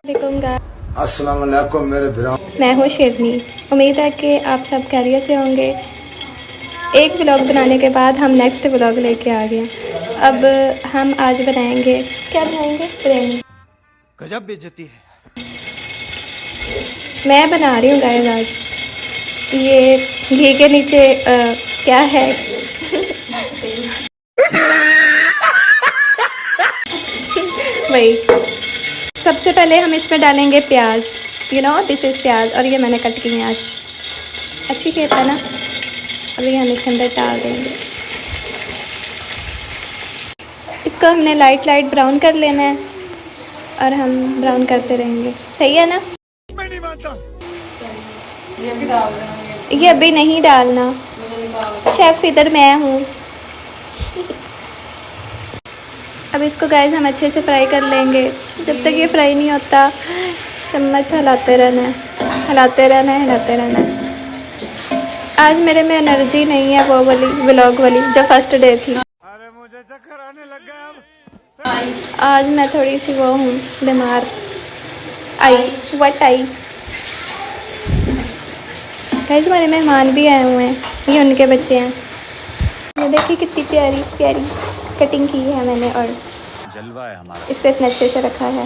अस्सलाम वालेकुम मेरे भरा। मैं हूँ शेरनी। उम्मीद है कि आप सब खैरियत से होंगे। एक व्लॉग बनाने के बाद हम नेक्स्ट व्लॉग लेके आ गए। अब हम आज बनाएंगे, क्या बनाएंगे? बिरयानी। गजब बेइज्जती है। मैं बना रही हूँ गाइस आज। ये घी के नीचे क्या है? वही। सबसे पहले हम इसमें डालेंगे प्याज। दिस इज़ प्याज, और ये मैंने कट की है आज। अच्छी शेप है ना। अभी हम इसके अंदर डाल देंगे। इसको हमने लाइट ब्राउन कर लेना है और हम ब्राउन करते रहेंगे। सही है ना? मैं नहीं मानता। ये अभी नहीं डालना। शेफ इधर मैं हूँ। अब इसको गाइस हम अच्छे से फ्राई कर लेंगे। जब तक ये फ्राई नहीं होता चम्मच हिलाते रहना है, हिलाते रहना है, हिलाते रहना है। आज मेरे में एनर्जी नहीं है वो वाली व्लॉग वाली जो फर्स्ट डे थी। अरे मुझे चक्कर आने लग गया अब। आज मैं थोड़ी सी वो हूँ, बीमार। What I. गाइस हमारे मेहमान भी आए हुए हैं, ये उनके बच्चे हैं। ये देखिए कितनी प्यारी प्यारी कटिंग की है मैंने, और जलवा है हमारा। इसको इतने अच्छे से रखा है।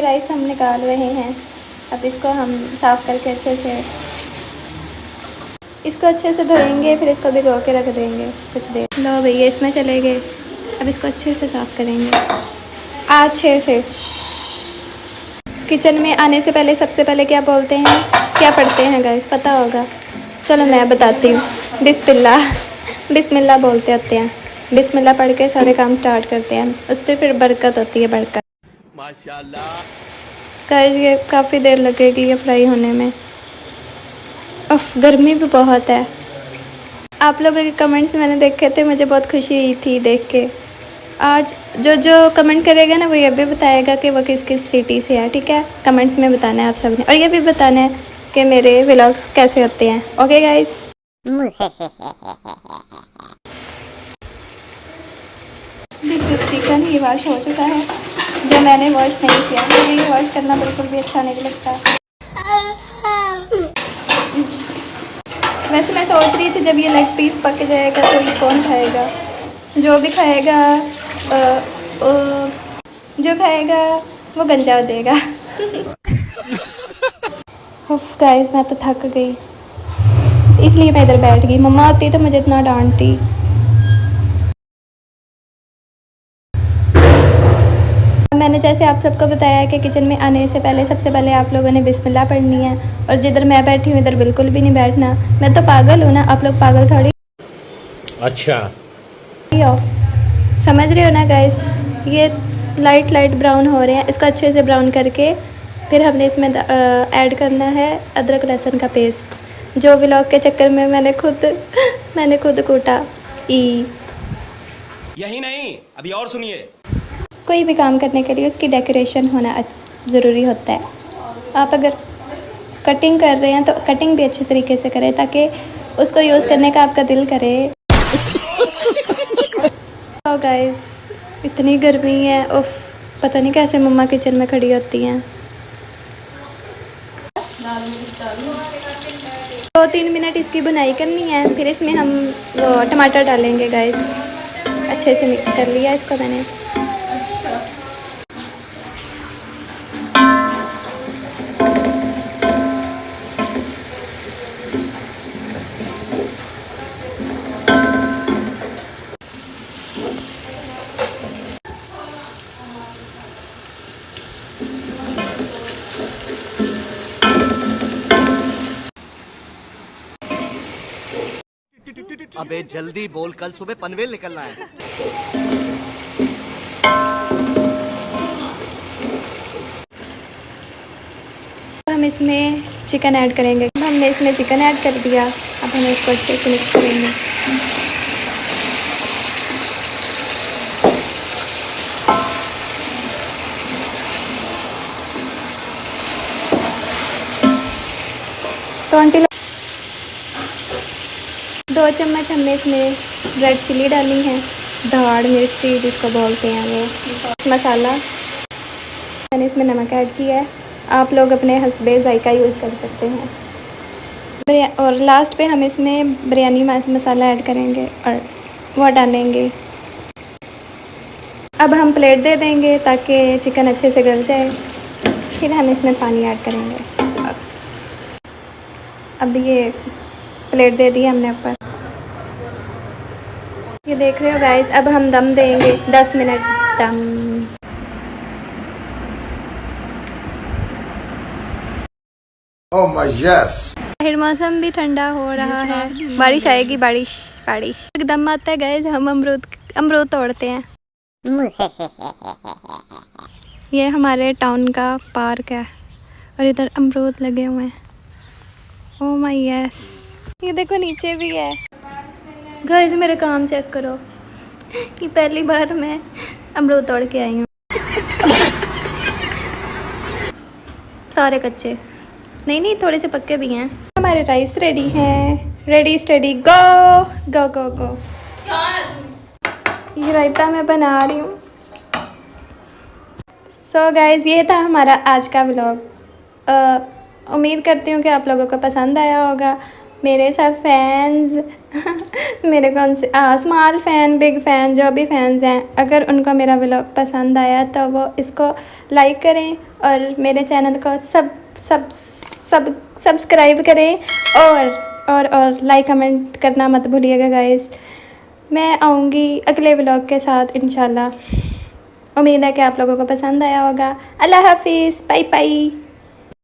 राइस हम निकाल रहे हैं। अब इसको हम साफ़ करके अच्छे से धोएंगे, फिर इसको भिगो के रख देंगे कुछ देर। लो भैया इसमें चले गए। अब इसको अच्छे से साफ़ करेंगे अच्छे से। किचन में आने से पहले सबसे पहले क्या बोलते हैं, क्या पढ़ते हैं गाइस? पता होगा। चलो मैं बताती हूँ। बिस्मिल्लाह, बिस्मिल्लाह बोलते होते हैं। बिस्मिल्लाह पढ़ के सारे काम स्टार्ट करते हैं, उस पर फिर बरकत होती है, बरकत। माशाल्लाह। गाइस ये काफ़ी देर लगेगी ये फ्राई होने में। उफ, गर्मी भी बहुत है। आप लोगों के कमेंट्स मैंने देखे थे, मुझे बहुत खुशी हुई थी देख के। आज जो कमेंट करेगा ना वो ये भी बताएगा कि वो किस किस सिटी से है, ठीक है? कमेंट्स में बताना है आप सब ने, और ये भी बताना है कि मेरे व्लॉग्स कैसे होते हैं। Okay guys. चिकन ये वॉश हो चुका है, जो मैंने वॉश नहीं किया। मुझे ये वॉश करना बिल्कुल भी अच्छा नहीं लगता। वैसे मैं सोच रही थी जब ये लेग पीस पक जाएगा तो ये कौन खाएगा? जो भी खाएगा जो खाएगा वो गंजा हो जाएगा। उफ गाइस मैं तो थक गई, इसलिए मैं इधर बैठ गई। मम्मा होती तो मुझे इतना डांटती। मैंने जैसे आप सबको बताया कि किचन में आने से पहले सबसे पहले आप लोगों ने बिस्मिल्लाह पढ़नी है, और जिधर मैं बैठी हूँ इधर बिल्कुल भी नहीं बैठना। मैं तो पागल हूँ ना, आप लोग पागल थोड़ी। अच्छा हो, समझ रहे हो ना गाइस? ये लाइट ब्राउन हो रहे हैं, इसको अच्छे से ब्राउन करके फिर हमने इसमें ऐड करना है अदरक लहसुन का पेस्ट, जो व्लॉग के चक्कर में मैंने खुद कूटा। यही नहीं, अभी और सुनिए। कोई भी काम करने के लिए उसकी डेकोरेशन होना ज़रूरी होता है। आप अगर कटिंग कर रहे हैं तो कटिंग भी अच्छे तरीके से करें ताकि उसको यूज़ करने का आपका दिल करे। तो गाइस इतनी गर्मी है, उफ, पता नहीं कैसे मम्मा किचन में खड़ी होती हैं। 2-3 मिनट इसकी बुनाई करनी है, फिर इसमें हम वो टमाटर डालेंगे गाइस। अच्छे से मिक्स कर लिया इसको मैंने। अबे जल्दी बोल, कल सुबह पनवेल निकलना है। हम इसमें चिकन ऐड करेंगे। हमने इसमें चिकन ऐड कर दिया। अब हम इसको अच्छे से मिक्स करेंगे। तो आंटी 2 चम्मच हमने इसमें रेड चिली डाली है, दाढ़ मिर्ची जिसको बोलते हैं वो, मसाला मैंने इसमें नमक ऐड किया है। आप लोग अपने हस्बे जायका यूज़ कर सकते हैं। और लास्ट पे हम इसमें बिरयानी मसाला ऐड करेंगे और वो डालेंगे। अब हम प्लेट दे देंगे ताकि चिकन अच्छे से गल जाए, फिर हम इसमें पानी ऐड करेंगे। अब ये प्लेट दे दी हमने ऊपर, ये देख रहे हो गाइस। अब हम दम देंगे 10 मिनट दम। Oh my yes. फिर मौसम भी ठंडा हो रहा है, बारिश आएगी, बारिश बारिश एकदम आता है गाइस। हम अमरूद तोड़ते हैं। ये हमारे टाउन का पार्क है और इधर अमरूद लगे हुए हैं। ओह माय यस, ये देखो नीचे भी है। गाइस मेरे काम चेक करो, ये पहली बार मैं अमरूद तोड़ के आई हूँ। सारे कच्चे नहीं, थोड़े से पक्के भी हैं। हमारे राइस रेडी हैं, रेडी स्टडी गो गो गो गो। ये रायता मैं बना रही हूँ। सो गाइज़ ये था हमारा आज का व्लॉग। उम्मीद करती हूँ कि आप लोगों को पसंद आया होगा। मेरे सब फैंस मेरे कौन से स्मॉल फ़ैन, बिग फ़ैन, जो भी फैंस हैं, अगर उनको मेरा व्लॉग पसंद आया तो वो इसको लाइक करें और मेरे चैनल को सब्सक्राइब करें और लाइक कमेंट करना मत भूलिएगा गाइस। मैं आऊँगी अगले व्लॉग के साथ इंशाल्लाह। उम्मीद है कि आप लोगों को पसंद आया होगा। अल्लाह हाफिज़, बाय बाय।